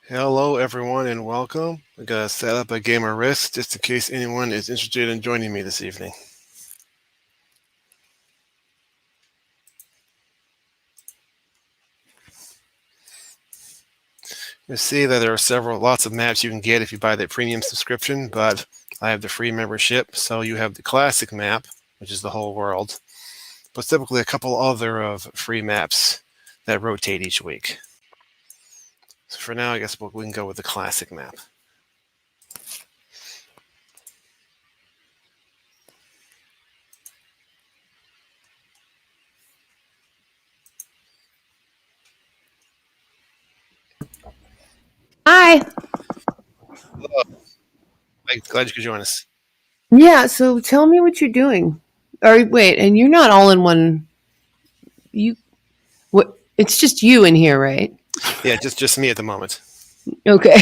Hello, everyone, and welcome. I'm going to set up a game of Risk just in case anyone is interested in joining me this evening. You'll see that there are lots of maps you can get if you buy the premium subscription, but I have the free membership, so you have the classic map, which is the whole world, but typically a couple other of free maps that rotate each week. So for now, I guess we can go with the classic map. Hi. Hello. I'm glad you could join us. Yeah, so tell me what you're doing. Or wait, and you're not all in one. What? It's just you in here, right? Yeah, just me at the moment. Okay.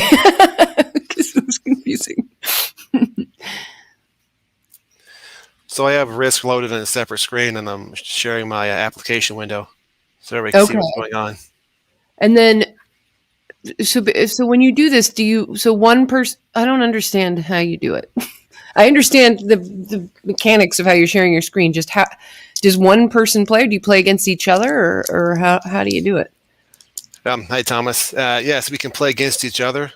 Because it was confusing. So I have Risk loaded on a separate screen, and I'm sharing my application window so everybody can see what's going on. And then, so when you do this, so one person? I don't understand how you do it. I understand the mechanics of how you're sharing your screen. Just how does one person play? Or do you play against each other, or how do you do it? Hi, Thomas. Yes, we can play against each other.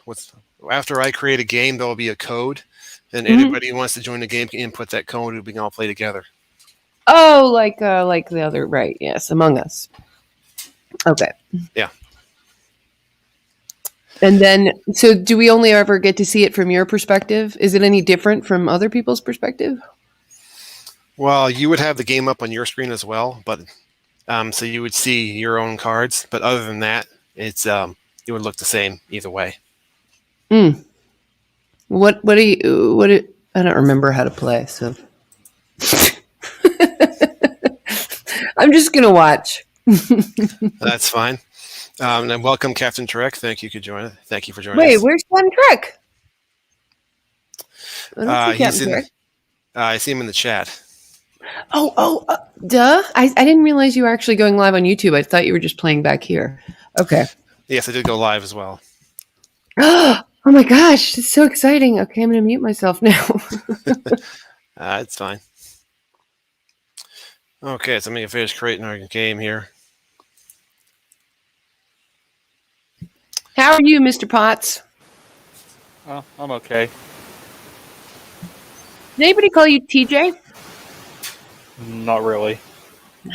After I create a game, there will be a code, and anybody who wants to join the game can input that code, and we can all play together. Oh, like the other, right? Yes, Among Us. Okay. Yeah. And then, so do we only ever get to see it from your perspective? Is it any different from other people's perspective? Well, you would have the game up on your screen as well, but so you would see your own cards. But other than that, it would look the same either way. What do you? I don't remember how to play, so I'm just gonna watch. That's fine. And welcome, Captain Trek. Thank you for joining us. Wait, where's Captain Trek? I see him in the chat. Duh! I didn't realize you were actually going live on YouTube. I thought you were just playing back here. Okay. Yes, I did go live as well. Oh my gosh, it's so exciting. Okay, I'm going to mute myself now. It's fine. Okay, so I'm going to finish creating our game here. How are you, Mr. Potts? Oh, I'm okay. Did anybody call you TJ? Not really.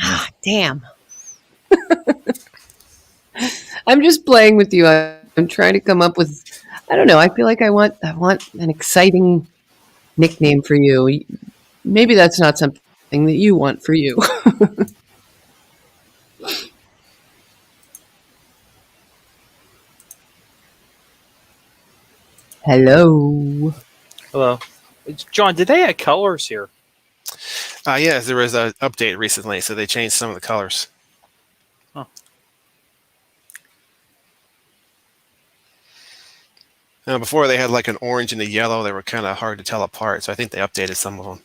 Ah, damn. I'm just playing with you. I'm trying to come up with, I don't know. I feel like I want an exciting nickname for you. Maybe that's not something that you want for you. Hello. Hello. John, did they add colors here? Yes, there was an update recently, so they changed some of the colors. Huh. Now, before they had like an orange and a yellow. They were kind of hard to tell apart, so I think they updated some of them.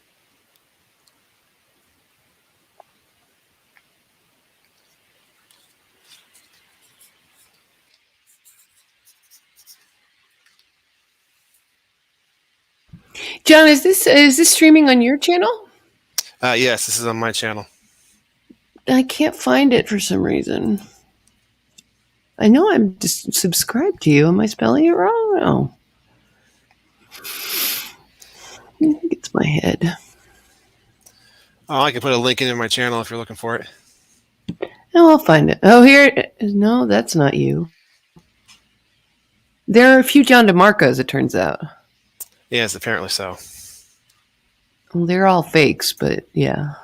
John, is this streaming on your channel? Yes, this is on my channel. I can't find it for some reason. I know I'm just subscribed to you. Am I spelling it wrong? No. I think it's my head. Oh, I can put a link in my channel if you're looking for it. Oh, I'll find it. Oh, here it is. No, that's not you. There are a few John DeMarcos, it turns out. Yes, apparently so. Well, they're all fakes, but yeah.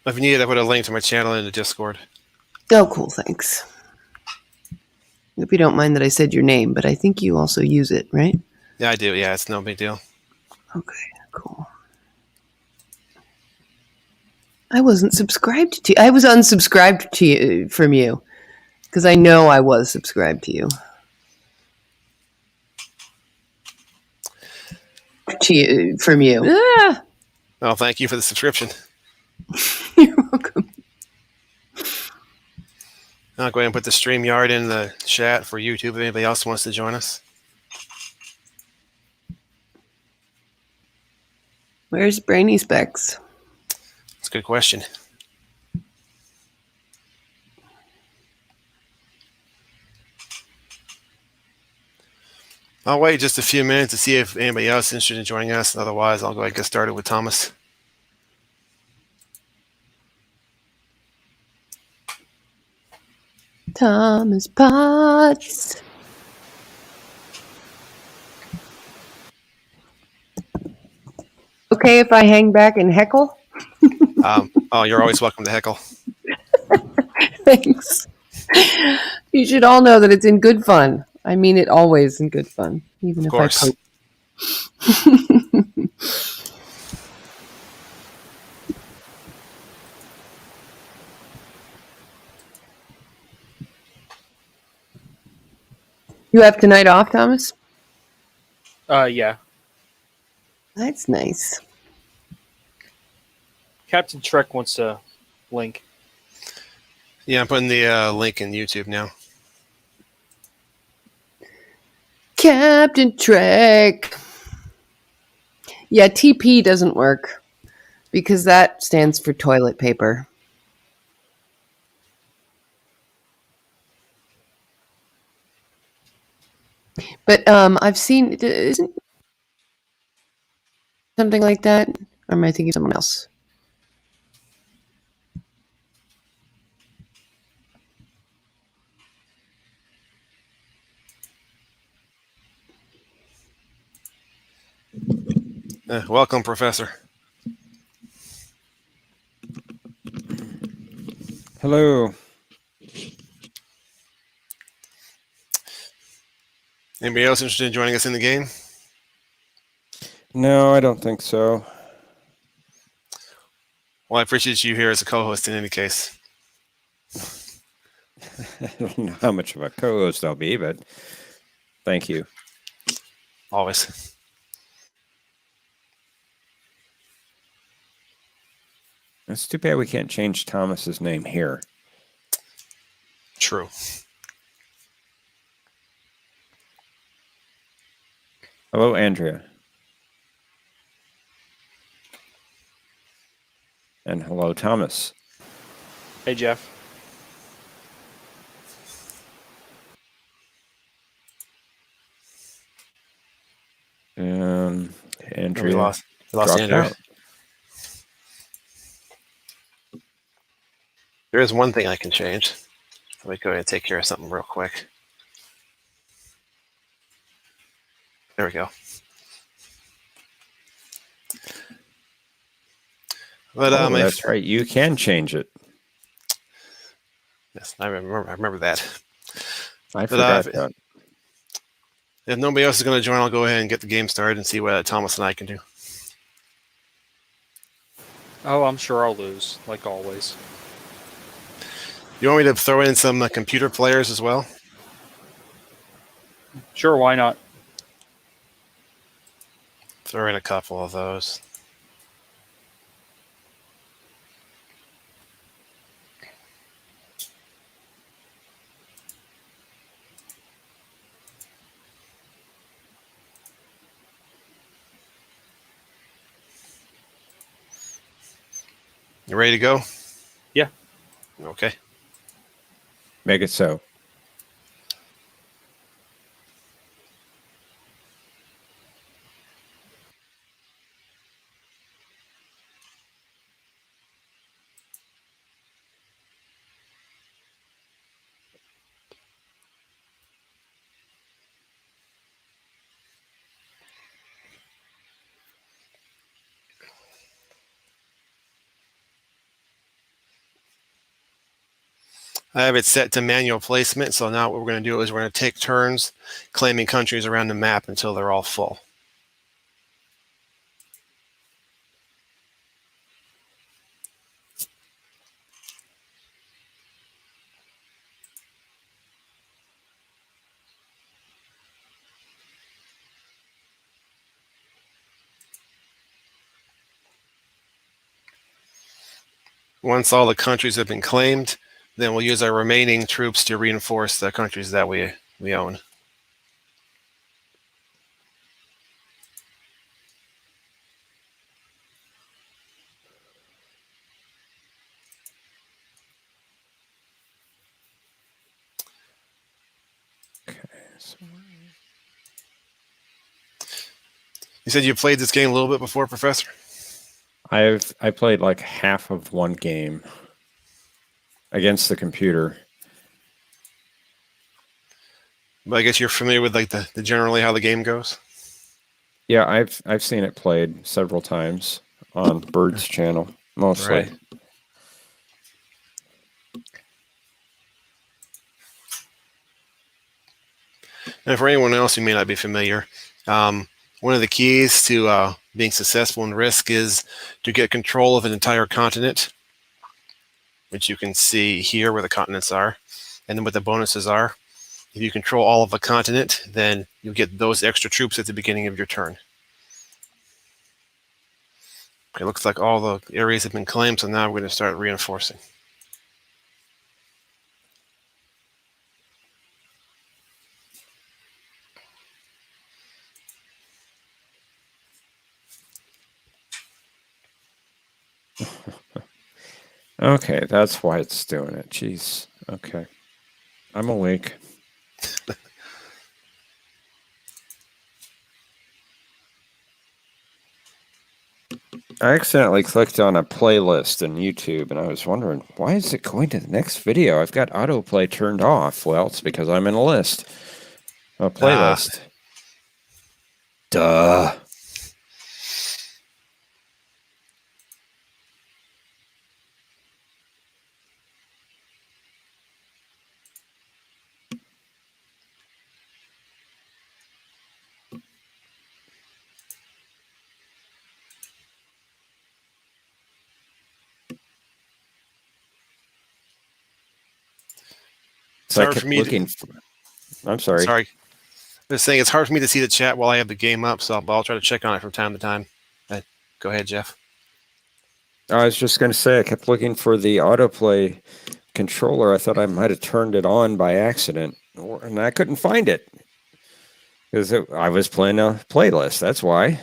If you need it, I put a link to my channel in the Discord. Oh, cool. Thanks. Hope you don't mind that I said your name, but I think you also use it, right? Yeah, I do. Yeah, it's no big deal. Okay, cool. I wasn't subscribed to you. I was unsubscribed to you from you because I know I was subscribed to you. From you. Ah! Well, thank you for the subscription. You're welcome. I'll go ahead and put the StreamYard in the chat for YouTube if anybody else wants to join us. Where's Brainy Specs? That's a good question. I'll wait just a few minutes to see if anybody else is interested in joining us. Otherwise, I'll go ahead and get started with Thomas. Thomas Potts. Okay, if I hang back and heckle? Oh, you're always welcome to heckle. Thanks. You should all know that it's in good fun. I mean it always in good fun, even Of if I course. poke. You have tonight off, Thomas? Yeah. That's nice. Captain Trek wants a link. Yeah, I'm putting the link in YouTube now. Captain Trek. Yeah, TP doesn't work because that stands for toilet paper. But I've seen, isn't something like that? Or am I thinking of someone else? Welcome, Professor. Hello. Anybody else interested in joining us in the game? No, I don't think so. Well, I appreciate you here as a co-host in any case. I don't know how much of a co-host I'll be, but thank you. Always. It's too bad we can't change Thomas's name here. True. Hello, Andrea. And hello, Thomas. Hey, Jeff. Andrea We lost dropped Andrea. out. There is one thing I can change. Let me go ahead and take care of something real quick. There we go. But that's right. You can change it. Yes, I remember that. I forgot that. If nobody else is going to join, I'll go ahead and get the game started and see what Thomas and I can do. Oh, I'm sure I'll lose, like always. You want me to throw in some computer players as well? Sure, why not? Throw in a couple of those. You ready to go? Yeah. Okay. Make it so. I have it set to manual placement, so now what we're going to do is we're going to take turns claiming countries around the map until they're all full. Once all the countries have been claimed, then we'll use our remaining troops to reinforce the countries that we own. You said you played this game a little bit before, Professor? I played like half of one game against the computer. But I guess you're familiar with like the generally how the game goes. Yeah, I've seen it played several times on Bird's channel, mostly. Right. And for anyone else who may not be familiar, one of the keys to being successful in Risk is to get control of an entire continent, which you can see here where the continents are, and then what the bonuses are. If you control all of a continent, then you'll get those extra troops at the beginning of your turn. It looks like all the areas have been claimed, so now we're going to start reinforcing. Okay, that's why it's doing it. Jeez. Okay. I'm awake. I accidentally clicked on a playlist in YouTube, and I was wondering, why is it going to the next video? I've got autoplay turned off. Well, it's because I'm in a list. A playlist. Duh. So I hard kept for me looking for... I'm sorry. Sorry. Just saying it's hard for me to see the chat while I have the game up, so I'll try to check on it from time to time. Go ahead, Jeff. I was just going to say, I kept looking for the autoplay controller. I thought I might have turned it on by accident, and I couldn't find it. Because I was playing a playlist, that's why.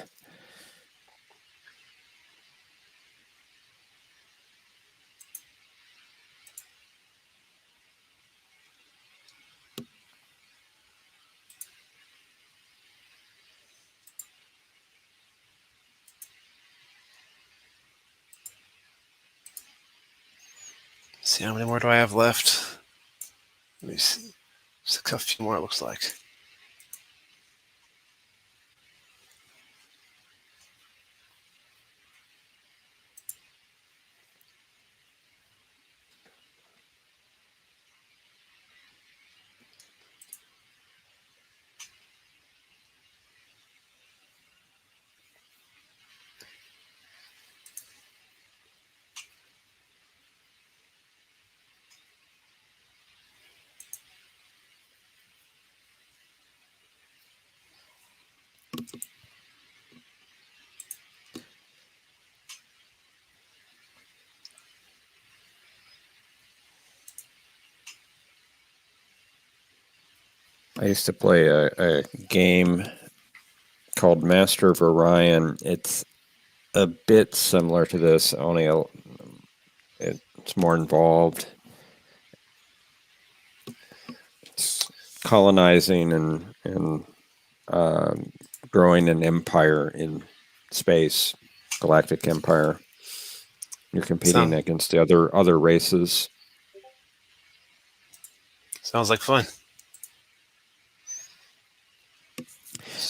See how many more do I have left? Let me see. Just a few more, it looks like. I used to play a game called Master of Orion. It's a bit similar to this, only it's more involved. It's colonizing and growing an empire in space, galactic empire. You're competing against the other races. Sounds like fun.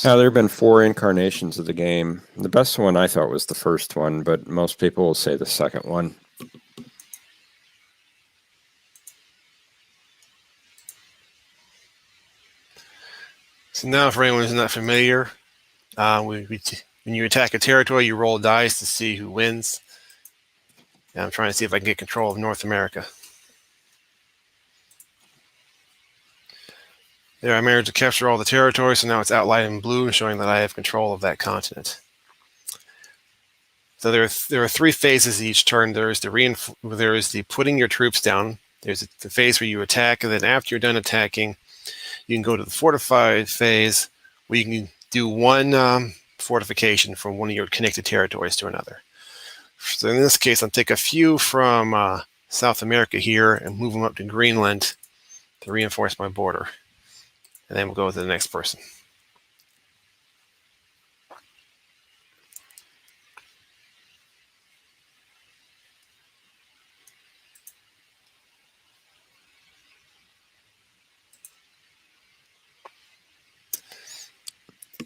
Now, there have been 4 incarnations of the game. The best one I thought was the first one, but most people will say the second one. So now, for anyone who's not familiar, when you attack a territory, you roll dice to see who wins. And I'm trying to see if I can get control of North America. There, I managed to capture all the territory, so now it's outlined in blue, showing that I have control of that continent. So there are three phases each turn. There's the putting your troops down. There's the phase where you attack, and then after you're done attacking, you can go to the fortified phase, where you can do one fortification from one of your connected territories to another. So in this case, I'll take a few from South America here and move them up to Greenland to reinforce my border. And then we'll go to the next person.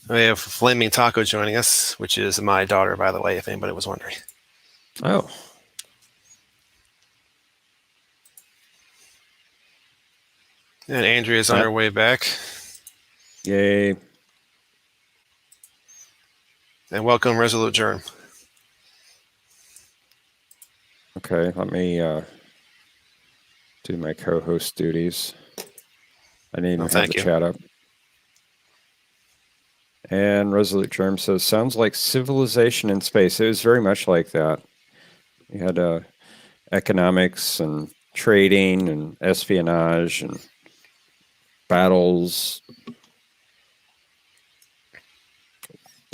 We have Flaming Taco joining us, which is my daughter, by the way, if anybody was wondering. Oh. And Andrea's on her way back. Yay. And welcome, Resolute Germ. Okay, let me do my co-host duties. I didn't even have the chat up. And Resolute Germ says, sounds like Civilization in Space. It was very much like that. You had economics and trading and espionage and battles.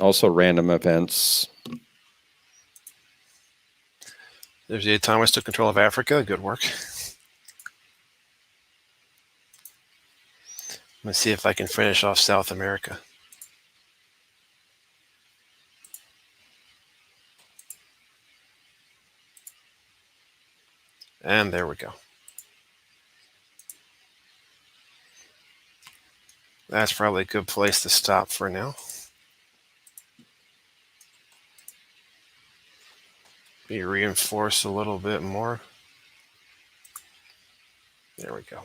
Also random events. There's the Thomas took control of Africa. Good work. Let's see if I can finish off South America. And there we go. That's probably a good place to stop for now. Be reinforced a little bit more. There we go.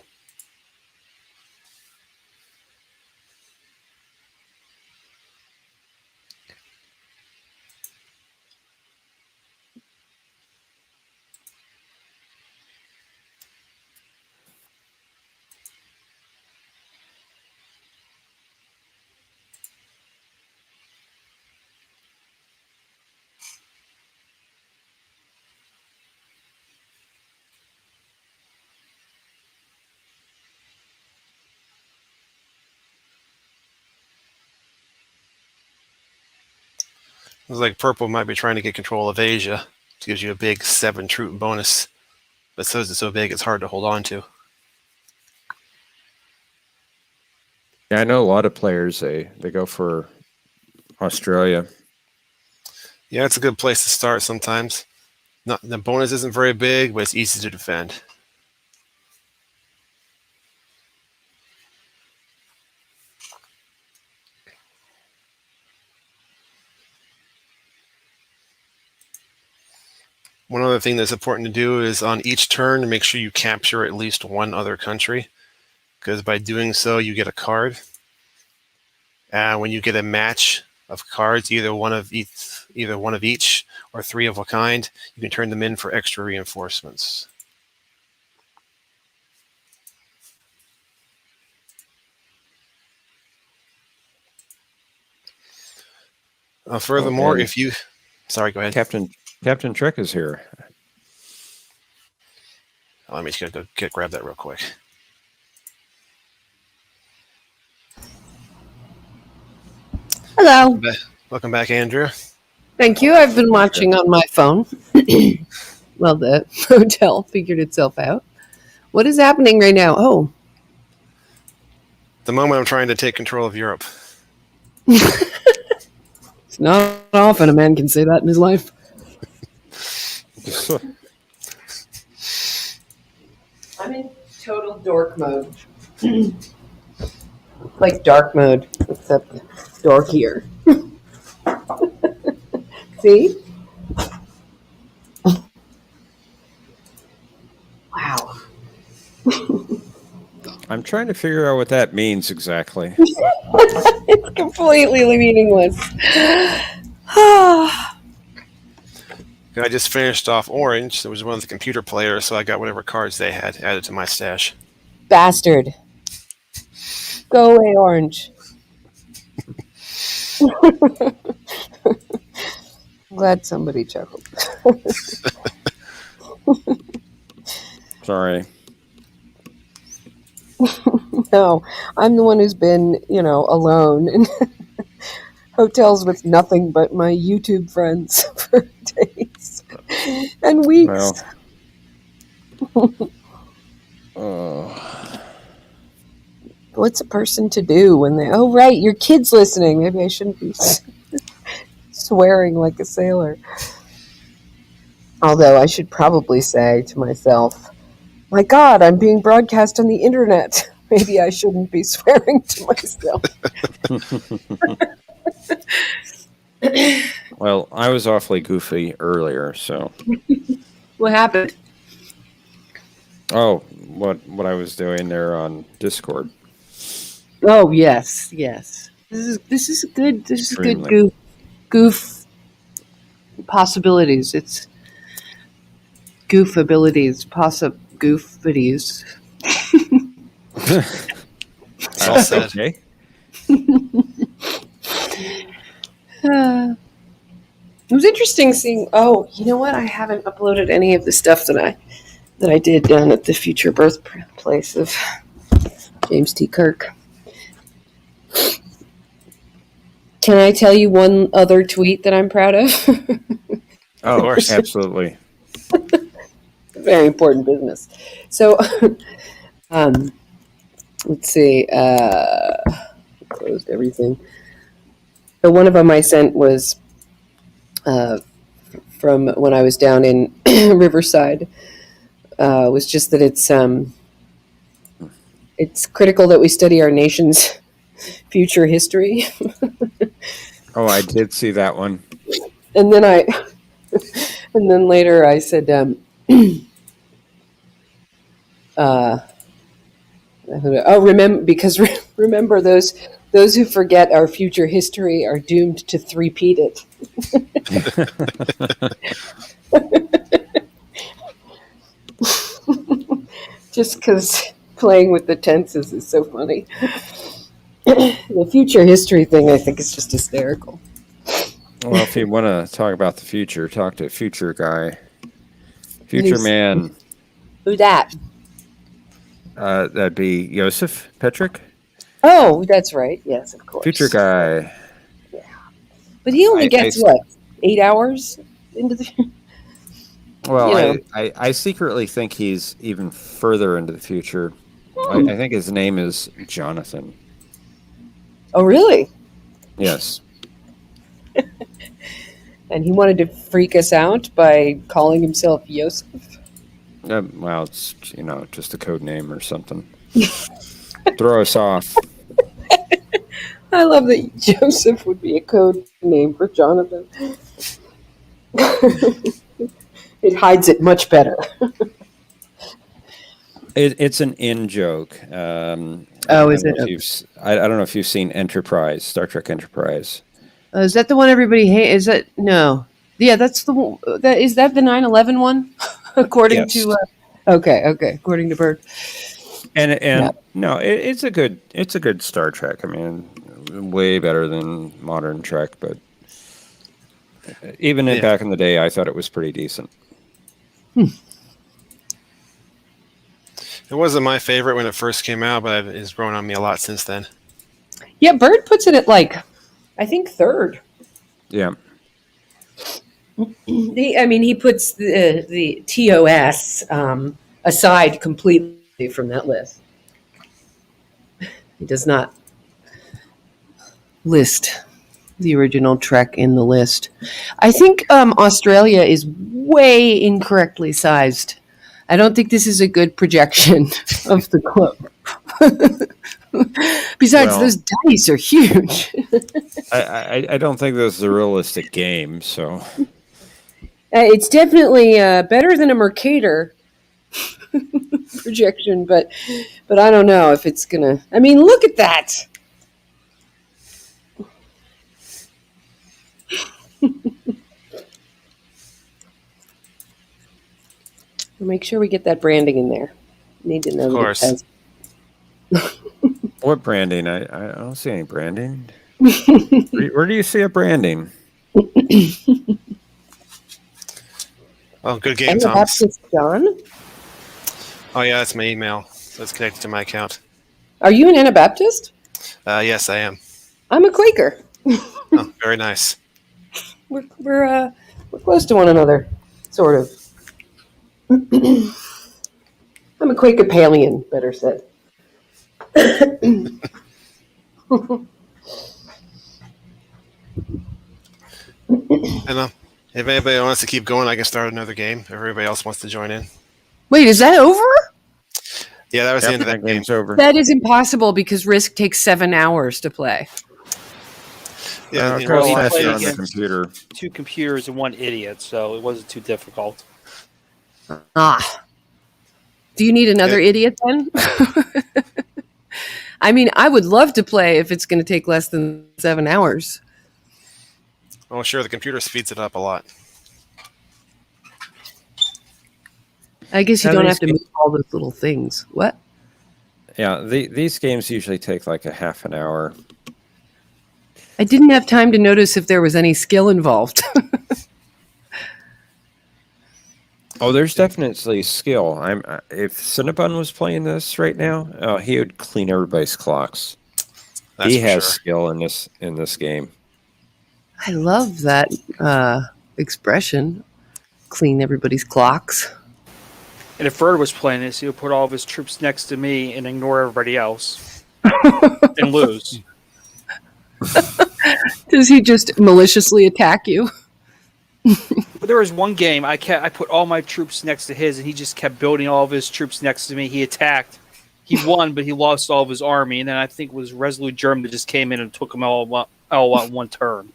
Looks like purple might be trying to get control of Asia. It gives you a big 7 troop bonus, but says it's so big it's hard to hold on to. Yeah, I know a lot of players, they go for Australia. Yeah, it's a good place to start sometimes. The bonus isn't very big, but it's easy to defend. One other thing that's important to do is on each turn, make sure you capture at least one other country, because by doing so, you get a card. And when you get a match of cards, either one of each, or 3 of a kind, you can turn them in for extra reinforcements. Furthermore, if you... Sorry, go ahead. Captain Trek is here. Let me just go grab that real quick. Hello. Welcome back, Andrew. Thank you. I've been watching on my phone. Well, the hotel figured itself out. What is happening right now? Oh. At the moment, I'm trying to take control of Europe. It's not often a man can say that in his life. I'm in total dork mode. Like dark mode, except dorkier. See? Wow. I'm trying to figure out what that means exactly. It's completely meaningless. I just finished off Orange. There was one of the computer players, so I got whatever cards they had added to my stash. Bastard. Go away, Orange. I'm glad somebody chuckled. Sorry. No, I'm the one who's been, alone in hotels with nothing but my YouTube friends for days and weeks. Well, oh, What's a person to do when they? Oh, right, your kid's listening. Maybe I shouldn't be swearing like a sailor. Although I should probably say to myself, "My God, I'm being broadcast on the internet. Maybe I shouldn't be swearing to myself." well, I was awfully goofy earlier, so. What happened? Oh, what I was doing there on Discord. Oh yes, yes. This is good. This is good Extremely. goof possibilities. It's goof abilities, goofabilities. It's all said. Okay. It was interesting seeing. Oh, you know what? I haven't uploaded any of the stuff that I did down at the future birthplace of James T. Kirk. Can I tell you one other tweet that I'm proud of? Oh, Of course. absolutely. Very important business. So, let's see. Closed everything. So one of them I sent was from when I was down in Riverside. Was just that it's critical that we study our nation's future history. Oh, I did see that one. And then and then later I said, remember those who forget our future history are doomed to three-peat it. Just because playing with the tenses is so funny. The future history thing, I think, is just hysterical. Well, if you want to talk about the future, talk to future guy. Future man. Who's that? That'd be Joseph Petrick. Oh, that's right. Yes, of course. Future guy. But he only I- gets, I- 8 hours into the... Well, You know. I secretly think he's even further into the future. I think his name is Jonathan. Oh, really? Yes. And he wanted to freak us out by calling himself Yosef? Well, it's just a code name or something. Throw us off. I love that Joseph would be a code name for Jonathan. It hides it much better. It's an in joke. Is it? I don't know if you've seen Enterprise, Star Trek Enterprise. Is that the one everybody hates? Is that... No. Yeah, that's the one... Is that the 9/11 one? According Yes. to... Okay, according to Bird. And Yeah. no, it's a good Star Trek. I mean, way better than modern Trek, but even Yeah. back in the day, I thought it was pretty decent. It wasn't my favorite when it first came out, but it's grown on me a lot since then. Yeah, Bird puts it at, I think third. Yeah. He puts the TOS aside completely from that list. He does not list the original Trek in the list. I think Australia is way incorrectly sized. I don't think this is a good projection of the club. Besides, Well- those dice are huge. I don't think this is a realistic game, so It's definitely better than a Mercator projection, but I don't know if it's gonna. I mean, look at that. Make sure we get that branding in there. Need to know. Of that it course. has- what branding? I don't see any branding. Where do you see a branding? Oh, good game, Thomas. Anabaptist John? Oh yeah, that's my email. So it's connected to my account. Are you an Anabaptist? Yes, I am. I'm a Quaker. Oh, very nice. We're close to one another, sort of. I'm a Quakopalian, better said. And if anybody wants to keep going, I can start another game. If everybody else wants to join in. Wait, is that over? Yeah, that was the end of that game. game's over. That is impossible because Risk takes 7 hours to play. Yeah, It you goes know, well, faster play on the against- computer. 2 computers and 1 idiot, so it wasn't too difficult. Ah. Do you need another idiot then? I mean, I would love to play if it's going to take less than 7 hours. oh, sure, the computer speeds it up a lot. I guess you Yeah, don't these have to move all those little things. What? Yeah, these games usually take like a half an hour. I didn't have time to notice if there was any skill involved. Oh, there's definitely skill. If Cinnabon was playing this right now, he would clean everybody's clocks. That's He for has sure. skill in this game. I love that expression. Clean everybody's clocks. And if Ferd was playing this, he would put all of his troops next to me and ignore everybody else and lose. Does he just maliciously attack you? But there was one game I put all my troops next to his, and he just kept building all of his troops next to me. He attacked. He won, but he lost all of his army. And then I think it was Resolute German that just came in and took him all in one turn.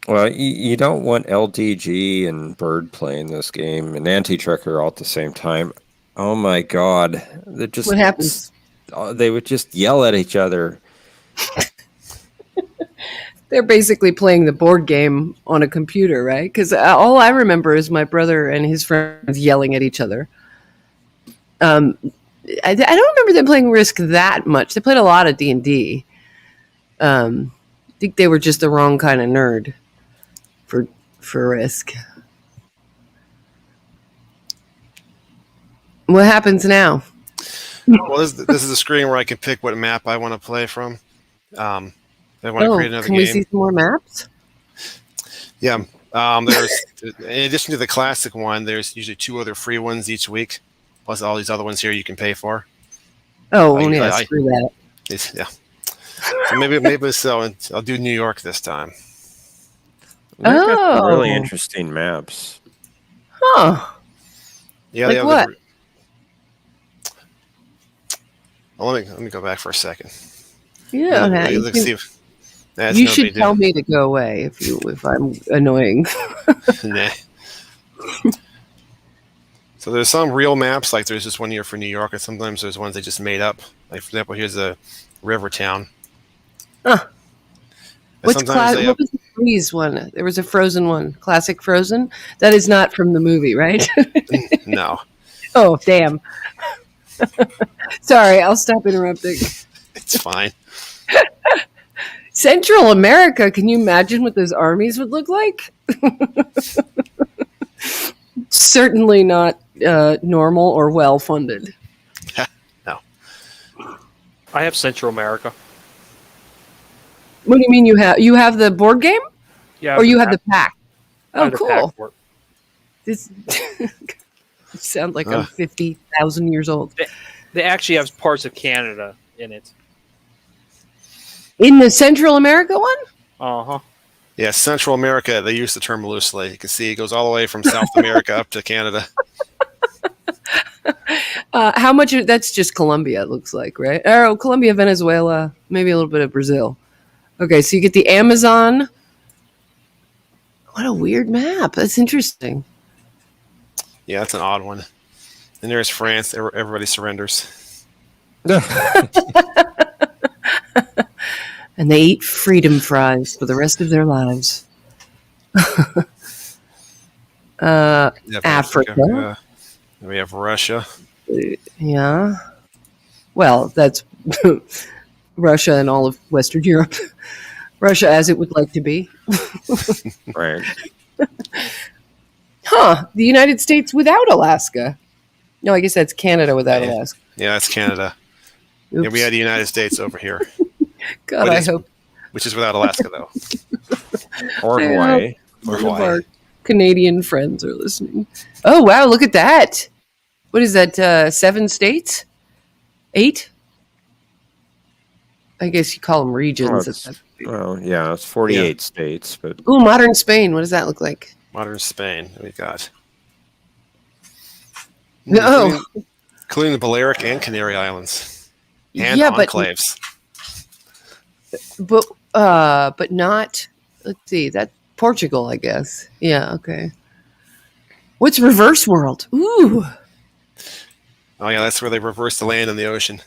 Well, you don't want LDG and Bird playing this game and Anti-Trekker all at the same time. Oh my God! What happens? They would just yell at each other. They're basically playing the board game on a computer, right? Because all I remember is my brother and his friends yelling at each other. I don't remember them playing Risk that much. They played a lot of D&D. I think they were just the wrong kind of nerd for Risk. What happens now? Well, this is a screen where I can pick what map I want to play from. If I want to create another can game. we see some more maps? Yeah. There's in addition to the classic one, there's usually 2 other free ones each week, plus all these other ones here you can pay for. Oh, yeah, screw that. Yeah. So maybe so. I'll do New York this time. They've got some really Oh. interesting maps. Huh. Yeah. Like they have what? Well, let me go back for a second. Yeah, Let's see if that's you no should big tell deal. me to go away if I'm annoying. Nah. So there's some real maps, like there's just one here for New York, and sometimes there's ones they just made up. Like for example, here's a river town. Huh. And What's sometimes they what was the freeze one? There was a Frozen one, classic Frozen. That is not from the movie, right? no, Oh, damn. Sorry, I'll stop interrupting. it's fine. Central America, can you imagine what those armies would look like? Certainly not normal or well funded. No, I have Central America. What do you mean you have the board game? Yeah, Or you have the pack? I Oh, have the cool. pack for it. This you sound like I'm 50,000 years old. They actually have parts of Canada in it. In the Central America one? Uh-huh. yeah, Central America. They use the term loosely. You can see it goes all the way from South America up to Canada. How much? That's just Colombia, it looks like, right? Oh, Colombia, Venezuela, maybe a little bit of Brazil. Okay, so you get the Amazon. What a weird map. That's interesting. Yeah, that's an odd one. And there's France. Everybody surrenders. And they eat freedom fries for the rest of their lives. Yeah, Africa. Yeah. Then we have Russia. Yeah. Well, that's Russia and all of Western Europe. Russia as it would like to be. Right. Huh. The United States without Alaska. No, I guess that's Canada without Yeah. Alaska. Yeah, that's Canada. Oops. Yeah, we had the United States over here, God, What I is- hope which is without Alaska, though. Or I Hawaii. Or none of Hawaii. our Canadian friends are listening. Oh, wow. Look at that. What is that? 7 states? 8? I guess you call them Oh, regions. well, yeah, it's 48 states, but Ooh, modern Spain. What does that look like? Modern Spain, we got. No. Including the Balearic and Canary Islands. And Yeah, but enclaves. but not. Let's see. That's Portugal, I guess. Yeah. Okay. What's reverse world? Ooh. Oh, yeah, that's where they reverse the land in the ocean.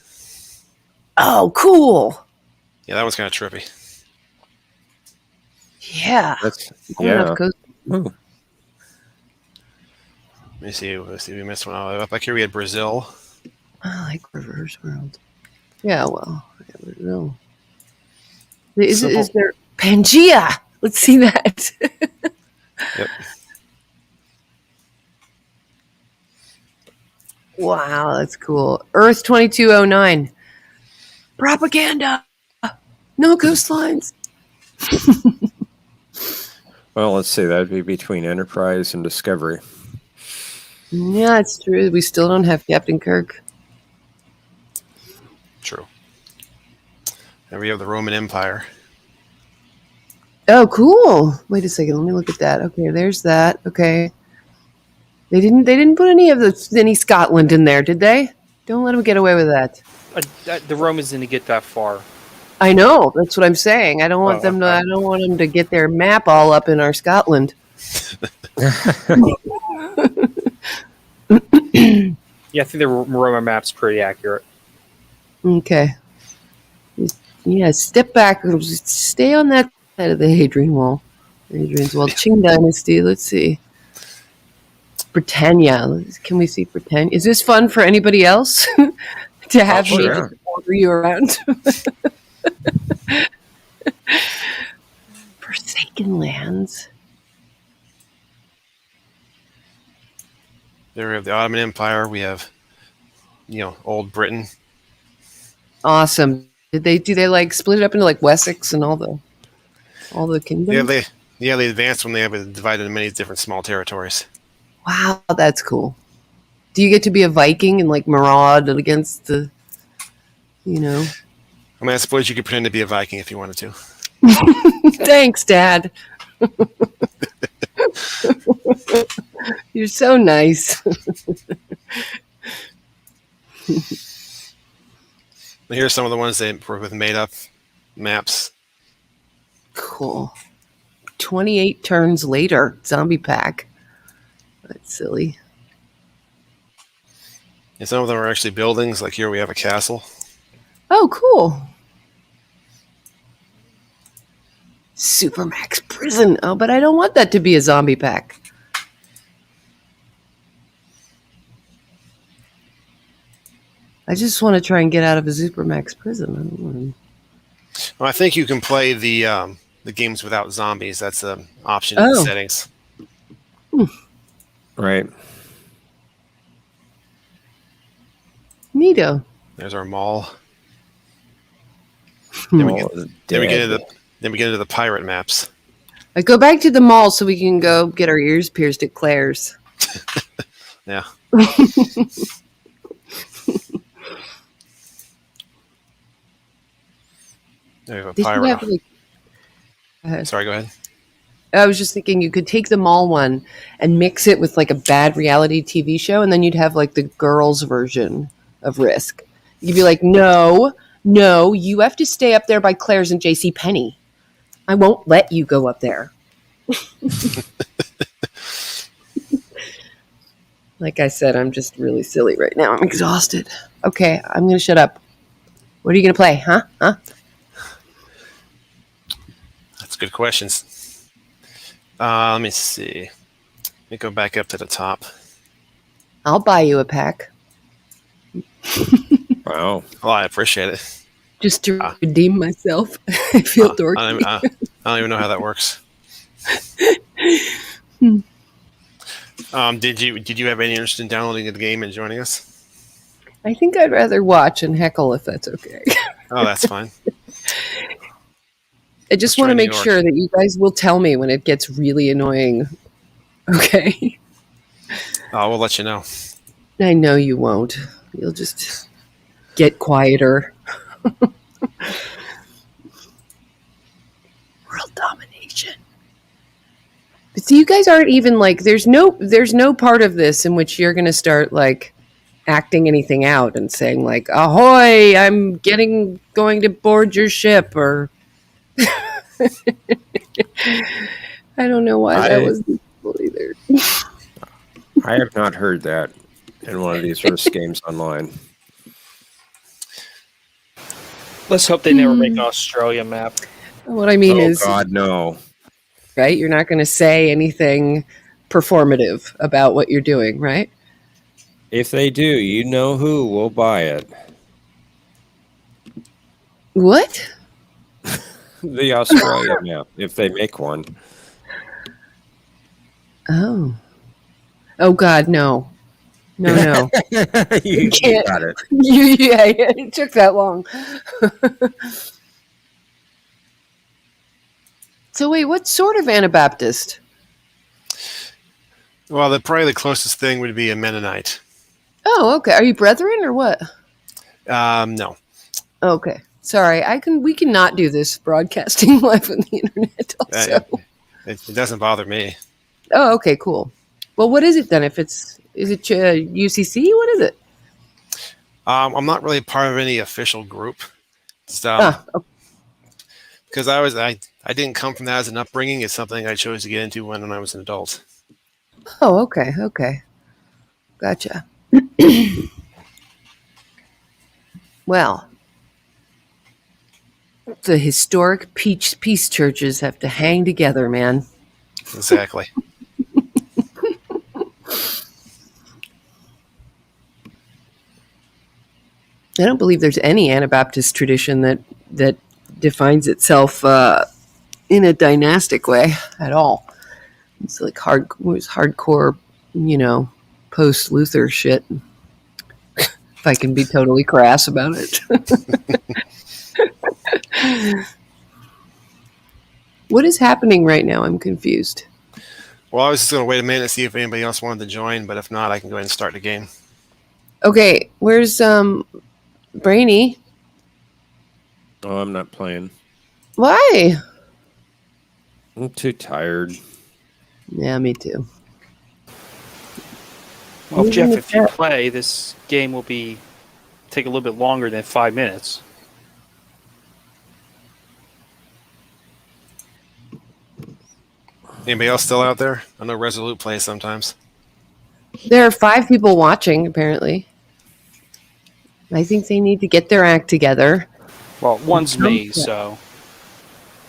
Oh, cool. Yeah, that was kind of trippy. Yeah. that's Going yeah. off coast. Ooh, Let me see. We missed one. Oh, up back here we had Brazil. I like reverse world. Yeah. Well, I don't know. Is Simple. there Pangea? Let's see that. Yep. Wow, that's cool. Earth 2209. Propaganda. No coastlines. well, let's see. That'd be between Enterprise and Discovery. Yeah, it's true. We still don't have Captain Kirk. True. And we have the Roman Empire. Oh, cool. Wait a second. Let me look at that. Okay, there's that. Okay. They didn't put any Scotland in there, did they? Don't let them get away with that. The Romans didn't get that far. I know. That's what I'm saying. I don't want them to. okay. I don't want them to get their map all up in our Scotland. Yeah, I think the Roman map's pretty accurate. Okay. Yeah, step back. Stay on that side of the Hadrian Wall. Hadrian's Wall. Qing Dynasty. Let's see. Britannia. Can we see Britannia? Is this fun for anybody else to have me sure. just order you around? Forsaken lands. There we have the Ottoman Empire. We have, old Britain. Awesome. Do they like split it up into like Wessex and all the kingdoms? They advanced when they have it divided into many different small territories. Wow, that's cool. Do you get to be a Viking and like maraud against the, I mean, I suppose you could pretend to be a Viking if you wanted to. Thanks, Dad. You're so nice. Here's some of the ones that were with made-up maps. Cool. 28 turns later, zombie pack. That's silly. And some of them are actually buildings. Like here we have a castle. Oh, cool. Supermax prison. Oh, but I don't want that to be a zombie pack. I just want to try and get out of a Supermax prison. I don't want to... Well, I think you can play the games without zombies. That's an option in the Oh. settings. Right. Neato. There's our mall. Then we All get, is then we get dead. into the pirate maps. I go back to the mall so we can go get our ears pierced at Claire's. Yeah. There we have a Did you pirate. have, like... Go ahead. Sorry, go ahead. I was just thinking you could take the mall one and mix it with like a bad reality TV show, and then you'd have like the girls' version of Risk. You'd be like, no, you have to stay up there by Claire's and J.C. Penney. I won't let you go up there. Like I said, I'm just really silly right now. I'm exhausted. Okay, I'm going to shut up. What are you going to play? Huh? That's good questions. Let me see. Let me go back up to the top. I'll buy you a pack. Wow. Oh, I appreciate it. just to Ah. redeem myself. I feel I dorky. don't even know how that works. Did you have any interest in downloading the game and joining us? I think I'd rather watch and heckle if that's okay. Oh, that's fine. I just What's want to trending make in sure that you guys will tell me when it gets really annoying. Okay. Oh, we'll let you know. I know you won't. You'll just get quieter. World domination. But see, you guys aren't even like there's no part of this in which you're gonna start like acting anything out and saying like, ahoy, I'm going to board your ship or I don't know why that was useful either. I have not heard that in one of these Risk games online. Let's hope they never make an Australia map. What I mean Oh is God, no. right, you're not gonna say anything performative about what you're doing, right? If they do, you know who will buy it. What? The Australia map, if they make one. Oh. Oh God, no. No. you can't. got it. Yeah, it took that long. So wait, what sort of Anabaptist? Well, probably the closest thing would be a Mennonite. Oh, okay. Are you brethren or what? No. Okay. Sorry, we cannot do this broadcasting live on the internet also. It doesn't bother me. Oh, okay, cool. Well, what is it then? Is it UCC? What is it? I'm not really part of any official group. Okay. Because I didn't come from that as an upbringing. It's something I chose to get into when I was an adult. Oh, okay. Gotcha. Well, the historic peace churches have to hang together, man. Exactly. I don't believe there's any Anabaptist tradition that defines itself in a dynastic way at all. It's like hardcore, post Luther shit. If I can be totally crass about it. What is happening right now? I'm confused. Well, I was just going to wait a minute and see if anybody else wanted to join, but if not, I can go ahead and start the game. Okay, where's Brainy? Oh, I'm not playing. Why? I'm too tired. Yeah, me too. Well, Jeff, if you play, this game will take a little bit longer than 5 minutes. Anybody else still out there? I know Resolute plays sometimes. There are 5 people watching, apparently. I think they need to get their act together. Well, one's me, so.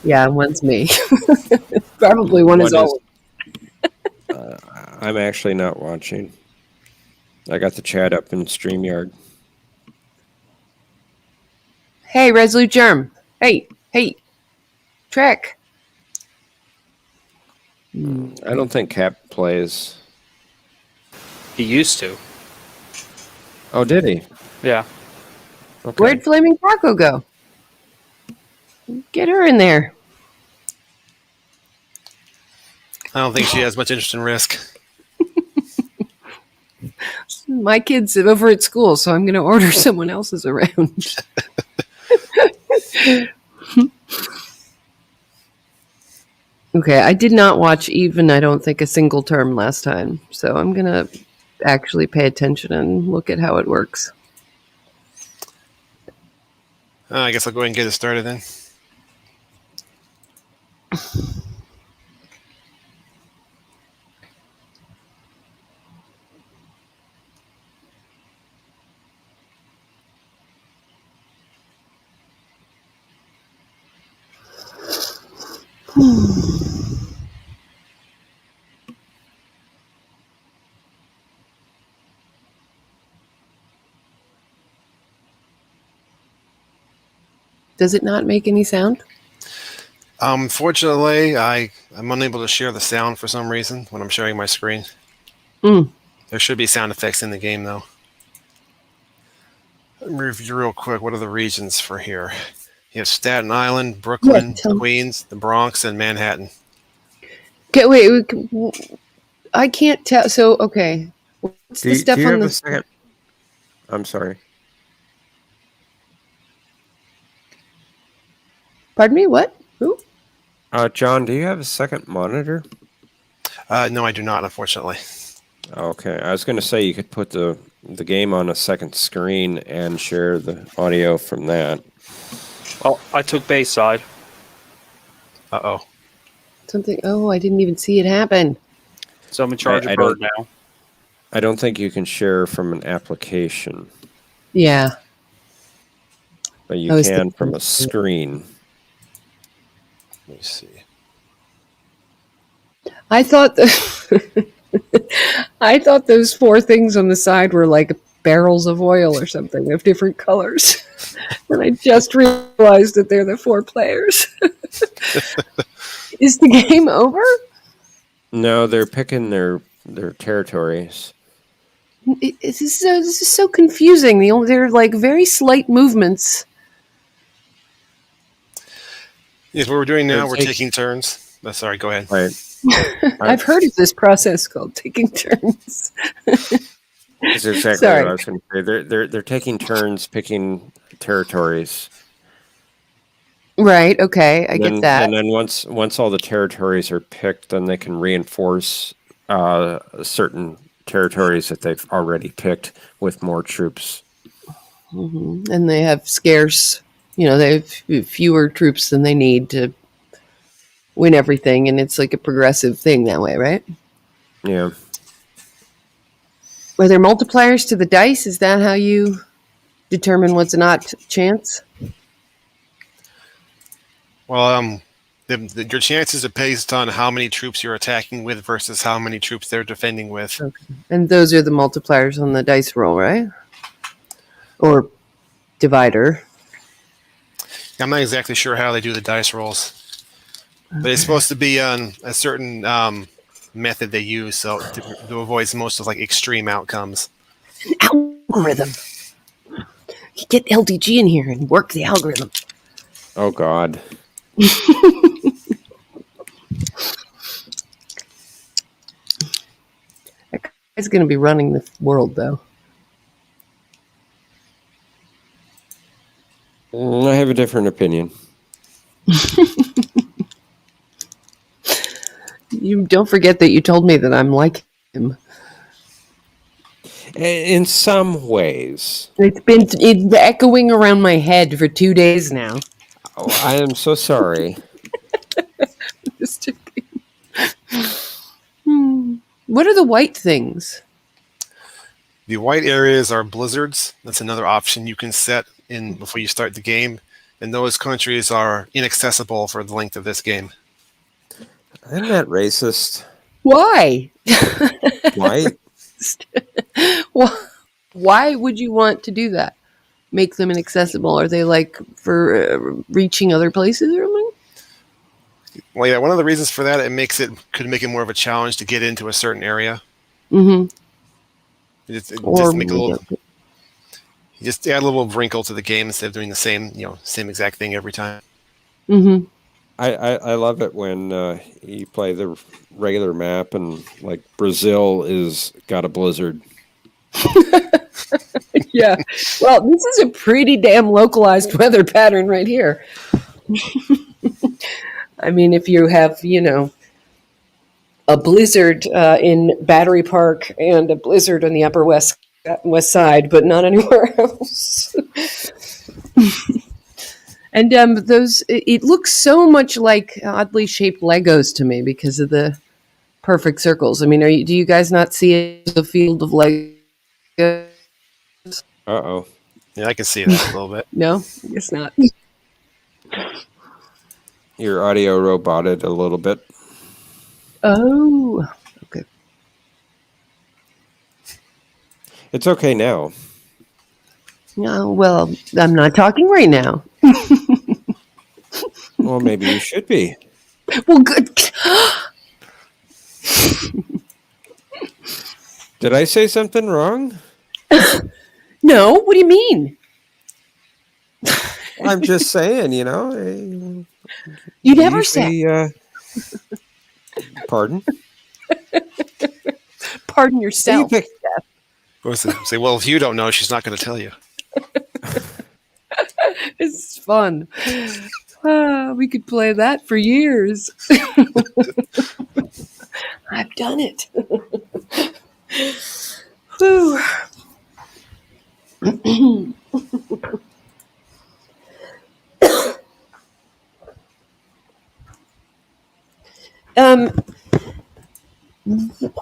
Yeah, one's me. Probably one is always. I'm actually not watching. I got the chat up in StreamYard. Hey, Resolute Germ. Hey. Trek. I don't think Cap plays. He used to. Oh, did he? Yeah. Okay. Where'd Flaming Taco go? Get her in there. I don't think she has much interest in Risk. My kid's over at school, so I'm going to order someone else's around. Okay, I did not watch even, I don't think, a single term last time. So I'm going to actually pay attention and look at how it works. I guess I'll go ahead and get it started then. Does it not make any sound? Fortunately, I'm unable to share the sound for some reason when I'm sharing my screen. Mm. There should be sound effects in the game, though. Let me review real quick. What are the regions for here? You have Staten Island, Brooklyn, tell me. Queens, the Bronx, and Manhattan. Okay, wait. I can't tell. So, okay. What's the Do stuff you on have a the... second? I'm sorry. Pardon me? What? Who? John, do you have a second monitor? No, I do not, unfortunately. Okay, I was going to say you could put the game on a second screen and share the audio from that. Well, I took Bayside. Uh-oh. Something... Oh, I didn't even see it happen. So I'm in charge I of Bird now. I don't think you can share from an application, Yeah. but you I was can thinking- from a screen. Let me see. I thought I thought those 4 things on the side were like barrels of oil or something of different colors. And I just realized that they're the 4 players. Is the game over? No, they're picking their territories. This is so confusing. They're like very slight movements. Yes, what we're doing now, They're we're taking turns. Sorry, go ahead. Right. I've heard of this process called taking turns. That's exactly Sorry. what I was going to say. They're taking turns picking territories. Right. Okay. I get that. And then once all the territories are picked, then they can reinforce certain territories that they've already picked with more troops. Mm-hmm. And they have scarce, they have fewer troops than they need to win everything. And it's like a progressive thing that way, right? Yeah. Are there multipliers to the dice? Is that how you determine what's an odd chance? Well, your chances are based on how many troops you're attacking with versus how many troops they're defending with. Okay. And those are the multipliers on the dice roll, right? Or divider. I'm not exactly sure how they do the dice rolls, but it's supposed to be on a certain method they use so to avoid most of like extreme outcomes. An algorithm. You get LDG in here and work the algorithm. Oh God. It's going to be running the world, though. I have a different opinion. You don't forget that you told me that I'm like him. In some ways. It's been echoing around my head for 2 days now. Oh, I am so sorry. Just joking. What are the white things? The white areas are blizzards. That's another option you can set in before you start the game, and those countries are inaccessible for the length of this game. Isn't that racist? Why? Why? Why would you want to do that? Make them inaccessible? Are they like for reaching other places or something? Well, yeah, one of the reasons for that, could make it more of a challenge to get into a certain area. Mm-hmm. Just make a little, you just add a little wrinkle to the game instead of doing the same exact thing every time. Mm-hmm. I love it when you play the regular map and like Brazil is got a blizzard. Yeah. Well, this is a pretty damn localized weather pattern right here. I mean, if you have, a blizzard in Battery Park and a blizzard on the Upper West Side, but not anywhere else. And it looks so much like oddly shaped Legos to me because of the perfect circles. I mean, do you guys not see it as a field of Legos? Uh-oh. Yeah, I can see that a little bit. No, I guess not. Your audio roboted a little bit. Oh, okay. It's okay now. No, well, I'm not talking right now. Well, maybe you should be. Well, good. Did I say something wrong? No, what do you mean? I'm just saying, You never said. usually, pardon? Pardon You yourself. pick- Say, well, if you don't know, she's not going to tell you. It's fun. We could play that for years. I've done it. Whew. um,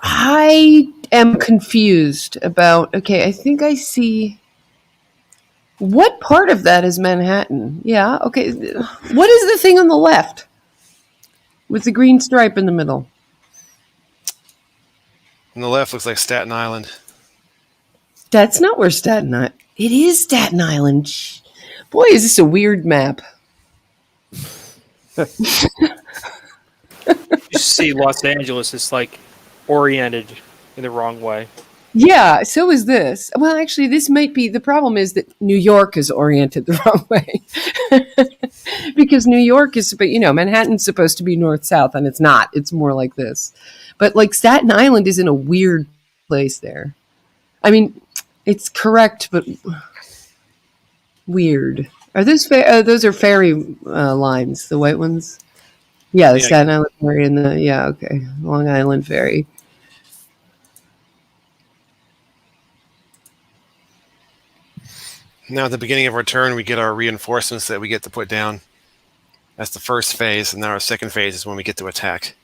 I am confused about. Okay, I think I see. What part of that is Manhattan? Yeah. Okay. What is the thing on the left with the green stripe in the middle? On the left looks like Staten Island. That's not where Staten Island. It is Staten Island. Boy, is this a weird map. You see Los Angeles is like oriented in the wrong way. Yeah, so is this. Well, actually, this might be the problem is that New York is oriented the wrong way. Because New York is, but Manhattan's supposed to be north-south, and it's not. It's more like this. But like Staten Island is in a weird place there. I mean, it's correct, but weird. Are those those are ferry lines, the white ones? Yeah, the Yeah. Staten Island ferry and okay, Long Island ferry. Now, at the beginning of our turn, we get our reinforcements that we get to put down. That's the first phase, and now our second phase is when we get to attack.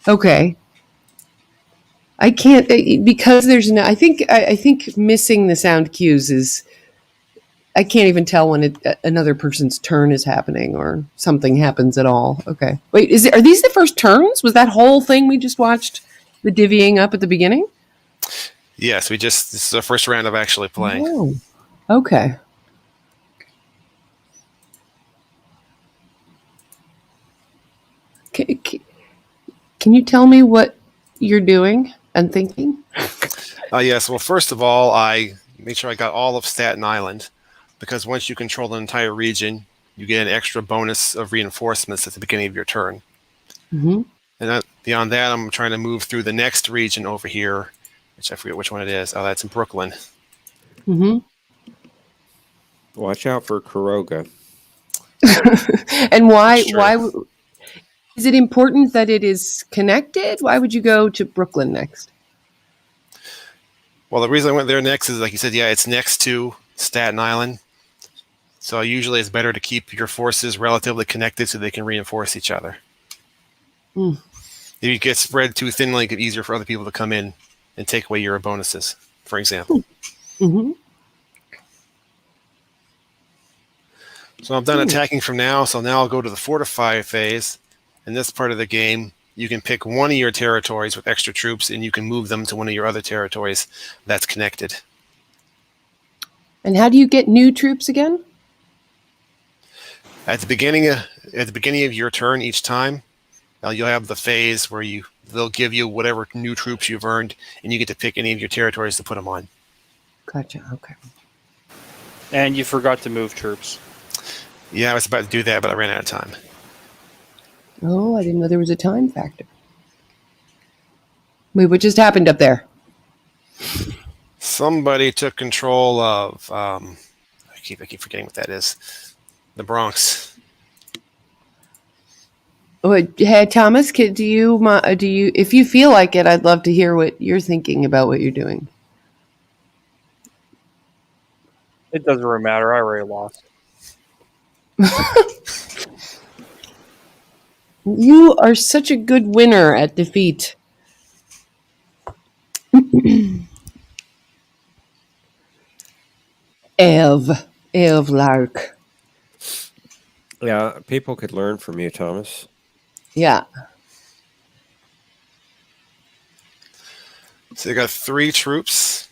Okay. I can't because there's no. I think missing the sound cues is. I can't even tell when another person's turn is happening or something happens at all. Okay. Wait, are these the first turns? Was that whole thing we just watched, the divvying up at the beginning? Yes, this is our first round of actually playing. Oh, okay. Can you tell me what you're doing and thinking? Yes, well, first of all, I made sure I got all of Staten Island, because once you control the entire region, you get an extra bonus of reinforcements at the beginning of your turn. Mm-hmm. And beyond that, I'm trying to move through the next region over here, which I forget which one it is. Oh, that's in Brooklyn. Mm-hmm. Watch out for Kuroga. And why? Sure. Why is it important that it is connected? Why would you go to Brooklyn next? Well, the reason I went there next is, like you said, yeah, it's next to Staten Island. So usually it's better to keep your forces relatively connected so they can reinforce each other. Mm. If you get spread too thinly, it gets easier for other people to come in and take away your bonuses, for example. Mm-hmm. So I'm done attacking from now. So now I'll go to the fortify phase. In this part of the game, you can pick one of your territories with extra troops, and you can move them to one of your other territories that's connected. And how do you get new troops again? At the beginning of your turn each time, you'll have the phase where they'll give you whatever new troops you've earned, and you get to pick any of your territories to put them on. Gotcha. Okay. And you forgot to move troops. Yeah, I was about to do that, but I ran out of time. Oh, I didn't know there was a time factor. Wait, what just happened up there? Somebody took control of. I keep forgetting what that is. The Bronx. Oh, hey, Thomas, do you? If you feel like it, I'd love to hear what you're thinking about what you're doing. It doesn't really matter. I already lost. You are such a good winner at defeat. Ev Lark. Yeah, people could learn from you, Thomas. Yeah. So you got 3 troops,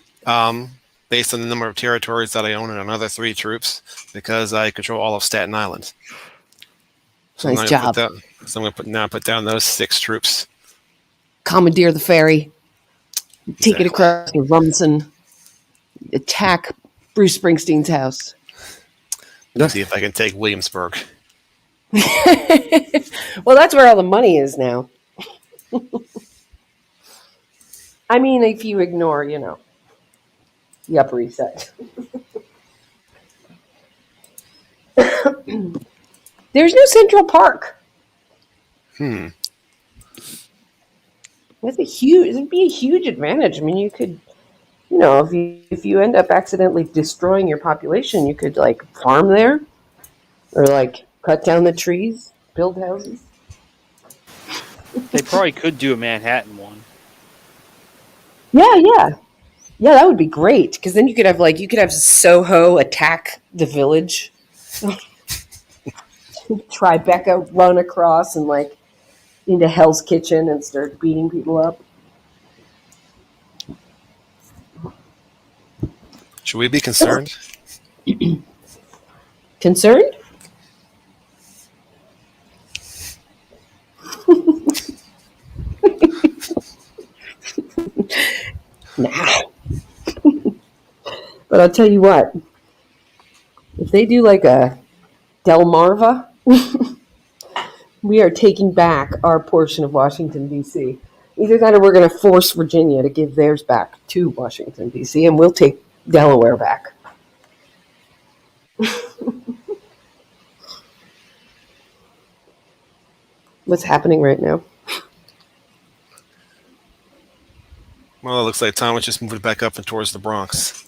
based on the number of territories that I own, and another 3 troops because I control all of Staten Island. So Nice I'm gonna job. put down those 6 troops. Commandeer the ferry. Take it Exactly. across to Rumson. Attack Bruce Springsteen's house. See if I can take Williamsburg. Well, that's where all the money is now. I mean, if you ignore, the Upper East Side. There's no Central Park. It'd be a huge advantage. I mean, you could, if you end up accidentally destroying your population, you could like farm there, or like cut down the trees, build houses. They probably could do a Manhattan one. Yeah. That would be great because then you could have Soho attack the Village, Tribeca run across and like into Hell's Kitchen and start beating people up. Should we be concerned? Concerned? Nah. But I'll tell you what, if they do like a Delmarva, we are taking back our portion of Washington, D.C. Either that or we're going to force Virginia to give theirs back to Washington, D.C., and we'll take Delaware back. What's happening right now? Well, it looks like Thomas just moved back up and towards the Bronx.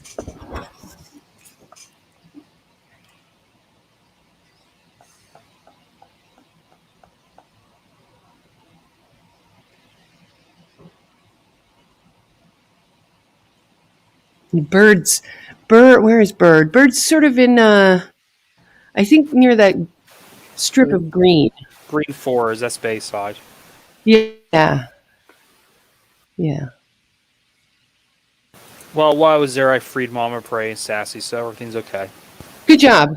Where is Bird? Bird's sort of in, I think near that strip of green. Green 4 is that's Bayside. Yeah. Well, while I was there, I freed Mama Prey and Sassy, so everything's okay. Good job.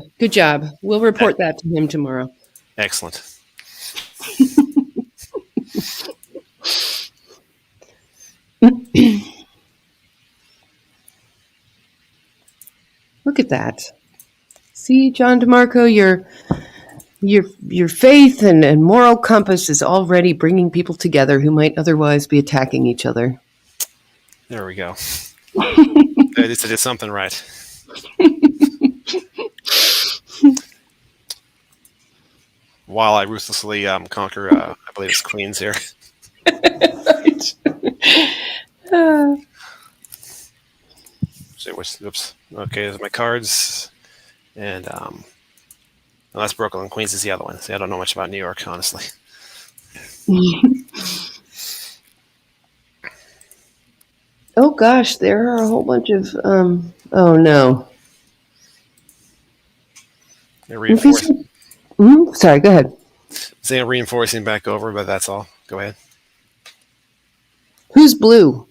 We'll report that to him tomorrow. Excellent. Look at that. See, John DeMarco, your faith and moral compass is already bringing people together who might otherwise be attacking each other. There we go. At least I did something right. While I ruthlessly conquer, I believe it's Queens here. Oops. Okay, there's my cards. And that's Brooklyn. Queens is the other one. See, I don't know much about New York, honestly. Oh gosh, there are a whole bunch of oh no. They're reinforcing. Sorry, go ahead. They're reinforcing back over, but that's all. Go ahead. Who's blue?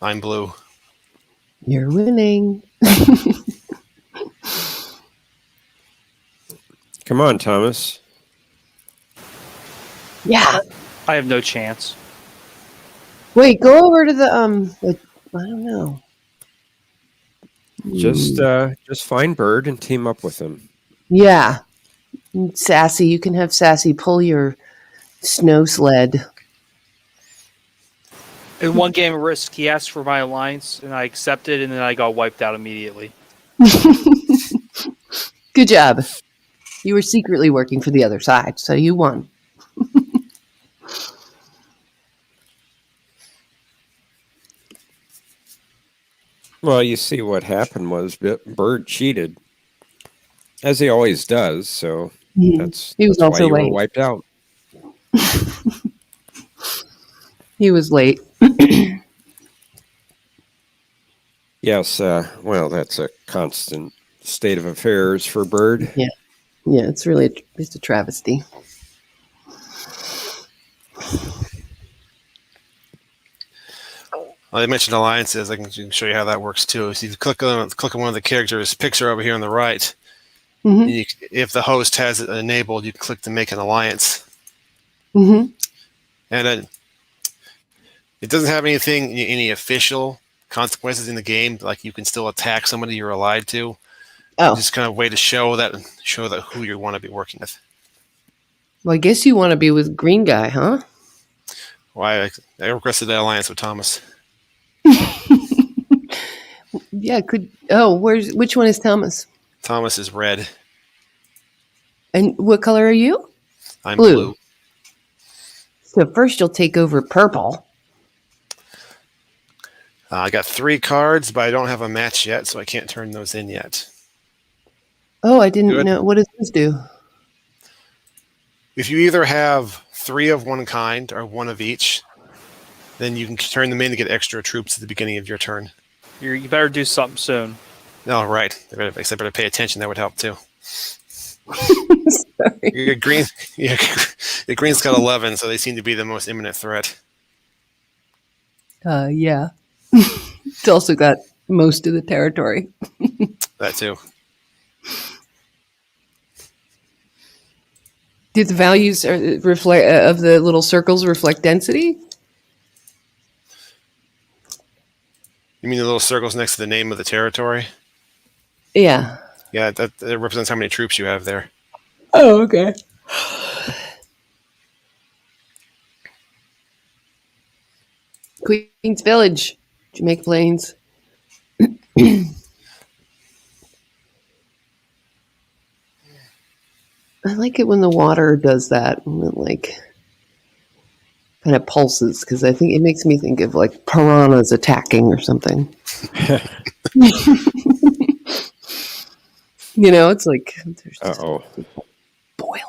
I'm blue. You're winning. Come on, Thomas. Yeah. I have no chance. Wait, go over to the I don't know. Just find Bird and team up with him. Yeah. Sassy, you can have Sassy pull your snow sled. In one game of Risk, he asked for my alliance, and I accepted, and then I got wiped out immediately. Good job. You were secretly working for the other side, so you won. Well, you see what happened was Bird cheated, as he always does. So that's He was why also you were late. wiped out. He was late. Yes. Well, that's a constant state of affairs for Bird. Yeah, it's really just a travesty. Well, I mentioned alliances. I can show you how that works too. So you click on one of the characters' picture over here on the right, Mm-hmm. And if the host has it enabled, you click to make an alliance. Mm-hmm. And it doesn't have any official consequences in the game. Like you can still attack somebody you're allied to. Oh, Just kind of way to show that who you want to be working with. well, I guess you want to be with green guy, huh? Why I requested that alliance with Thomas. Yeah, which one is Thomas? Thomas is red. And what color are you? I'm Blue. blue. So first you'll take over purple. I got 3 cards, but I don't have a match yet, so I can't turn those in yet. Oh, I didn't Good. know. What does this do? If you either have 3 of one kind or 1 of each, then you can turn them in to get extra troops at the beginning of your turn. You better do something soon. Oh, right. I better pay attention. That would help too. Sorry. Your green, yeah, the green's got 11, so they seem to be the most imminent threat. Yeah. It's also got most of the territory. That too. Do the values reflect of the little circles reflect density? You mean the little circles next to the name of the territory? Yeah. Yeah, that represents how many troops you have there. Oh, okay. Queen's Village, Jamaica Plains. I like it when the water does that. When it like kind of pulses because I think it makes me think of like piranhas attacking or something. You know, it's like there's just Uh-oh. boiling.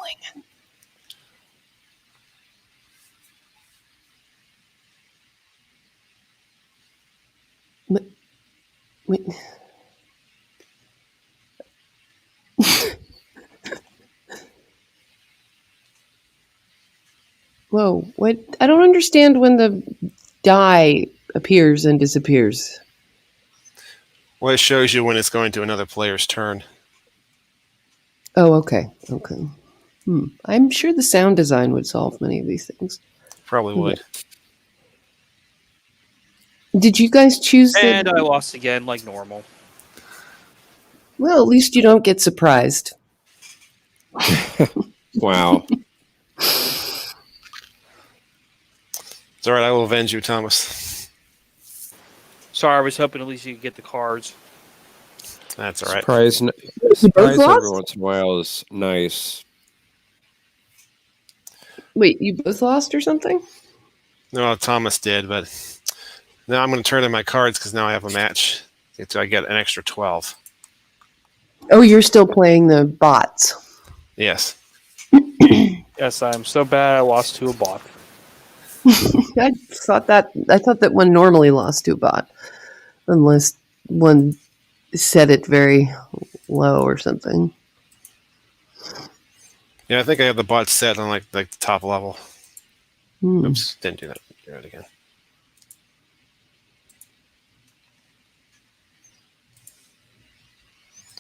Wait. Whoa, what? I don't understand when the die appears and disappears. Well, it shows you when it's going to another player's turn. Oh, okay. Okay. I'm sure the sound design would solve many of these things. Probably would. Did you guys choose And I the... lost again, like normal. Well, at least you don't get surprised. Wow. It's all right. I will avenge you, Thomas. Sorry, I was hoping at least you could get the cards. That's all right. Surprise lost? every once in a while is nice. Wait, you both lost or something? No, Thomas did, but now I'm going to turn in my cards because now I have a match. So I get an extra 12. Oh, you're still playing the bots. Yes. Yes, I'm so bad I lost to a bot. I thought that one normally lost to a bot, unless one set it very low or something. Yeah, I think I have the bot set on like the top level. Oops, didn't do that. Do it again.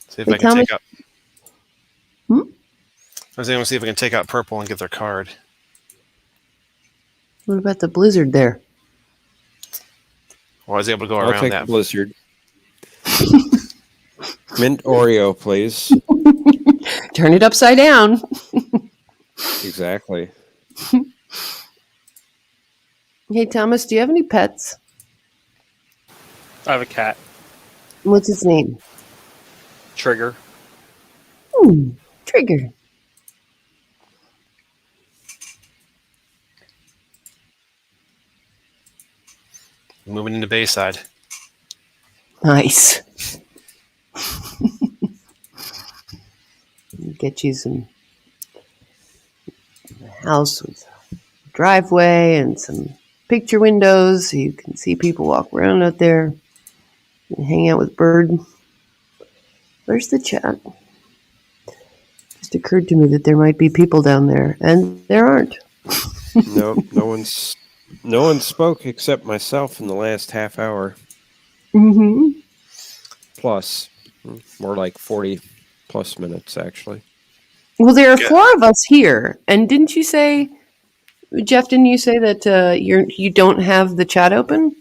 See if Hey, I can Thomas? take out. I was going to see if I can take out purple and get their card. What about the blizzard there? Well, I was able to go I'll around take that. the blizzard. Mint Oreo, please. Turn it upside down. Exactly. Hey, Thomas, do you have any pets? I have a cat. What's his name? Trigger. Trigger. Moving into Bayside. Nice. Get you some house with a driveway and some picture windows so you can see people walk around out there and hang out with bird. Where's the chat? Just occurred to me that there might be people down there, and there aren't. No one spoke except myself in the last half hour. Mm-hmm. Plus, more like 40 plus minutes, actually. Well, there are Yeah. 4 of us here, and didn't you say, Jeff? Didn't you say that you don't have the chat open,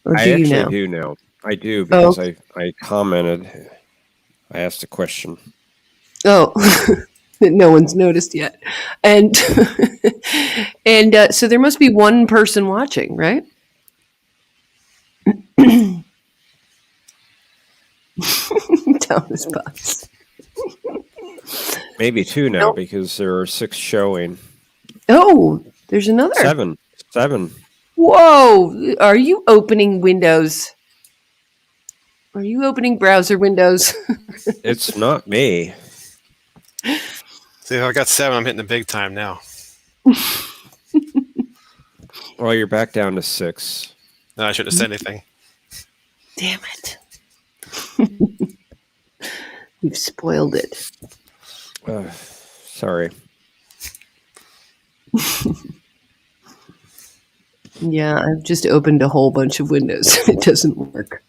or do I you actually now? do now. I do Oh, because I commented. I asked a question. oh, that no one's noticed yet, and and so there must be one person watching, right? Thomas Butts. Maybe 2 now Nope. because there are 6 showing. Oh, there's another. 7. Whoa! Are you opening windows? Are you opening browser windows? It's not me. See, if I got 7, I'm hitting the big time now. Well, you're back down to 6. No, I shouldn't have said anything. Damn it! You've spoiled it. Sorry. Yeah, I've just opened a whole bunch of windows. It doesn't work.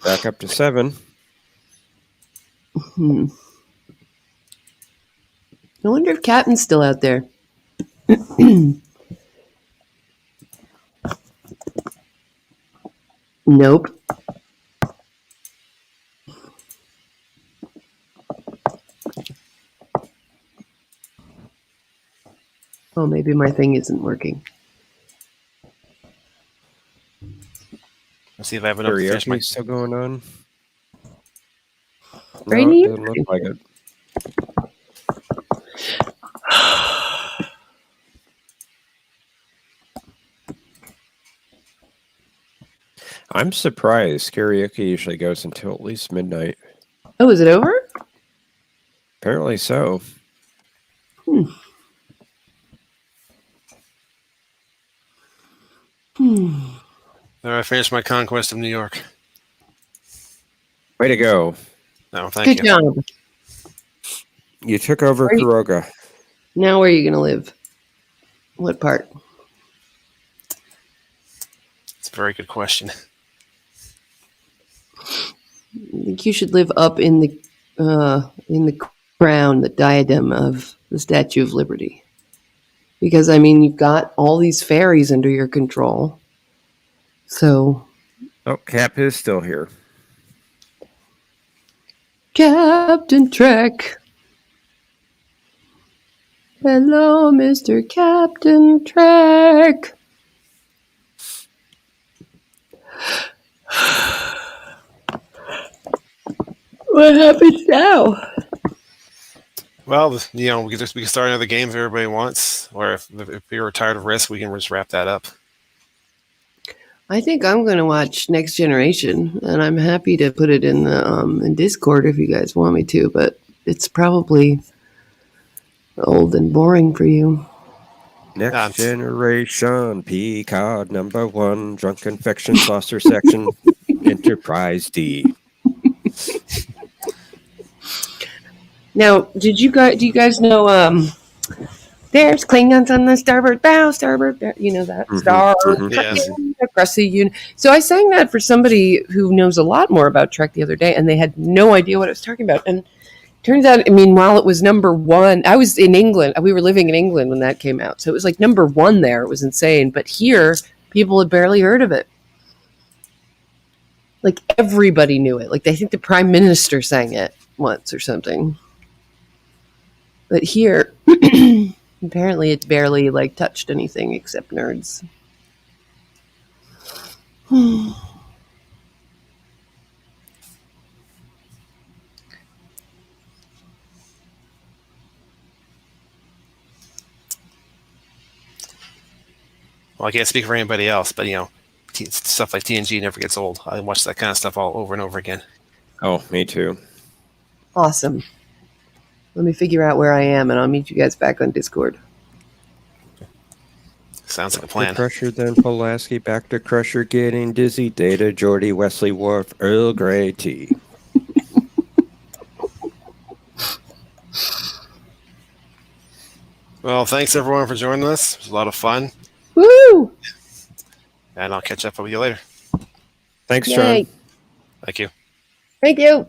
Back up to 7. I wonder if Captain's still out there. Nope. Oh, maybe my thing isn't working. Let's see if I have enough to finish my. Karaoke still going on? No, Rainy, it doesn't look like it. I'm surprised. Karaoke usually goes until at least midnight. Oh, is it over? Apparently so. I finished my conquest of New York. Way to go. No, thank Good you. job. You took over Are you- Kuroga. Now where are you going to live? What part? It's a very good question. I think you should live up in the crown, the diadem of the Statue of Liberty. Because, I mean, you've got all these fairies under your control. So, Oh, Cap is still here. Captain Trek. Hello, Mr. Captain Trek. What happens now? Well, we can start another game if everybody wants, or if you're tired of Risk, we can just wrap that up. I think I'm going to watch Next Generation, and I'm happy to put it in the in Discord if you guys want me to. But it's probably old and boring for you. Next Generation, P-Card #1, Drunk Infection, Foster Section, Enterprise D. Now, do you guys know? There's Klingons on the starboard bow, you know that star Yes. across the unit. So I sang that for somebody who knows a lot more about Trek the other day, and they had no idea what I was talking about. And turns out, I mean, while it was #1, I was in England. We were living in England when that came out, so it was like #1 there. It was insane. But here, people had barely heard of it. Like everybody knew it. Like I think the Prime Minister sang it once or something. But here, apparently, it's barely like touched anything except nerds. Well, I can't speak for anybody else, but stuff like TNG never gets old. I watch that kind of stuff all over and over again. Oh, me too. Awesome. Let me figure out where I am, and I'll meet you guys back on Discord. Sounds like a plan. Crusher, then Pulaski, back to Crusher, getting dizzy. Data, Geordi, Wesley, Worf, Earl Grey tea. Well, thanks everyone for joining us. It was a lot of fun, Woo! and I'll catch up with you later. Thanks, Yay. John. Thank you. Thank you.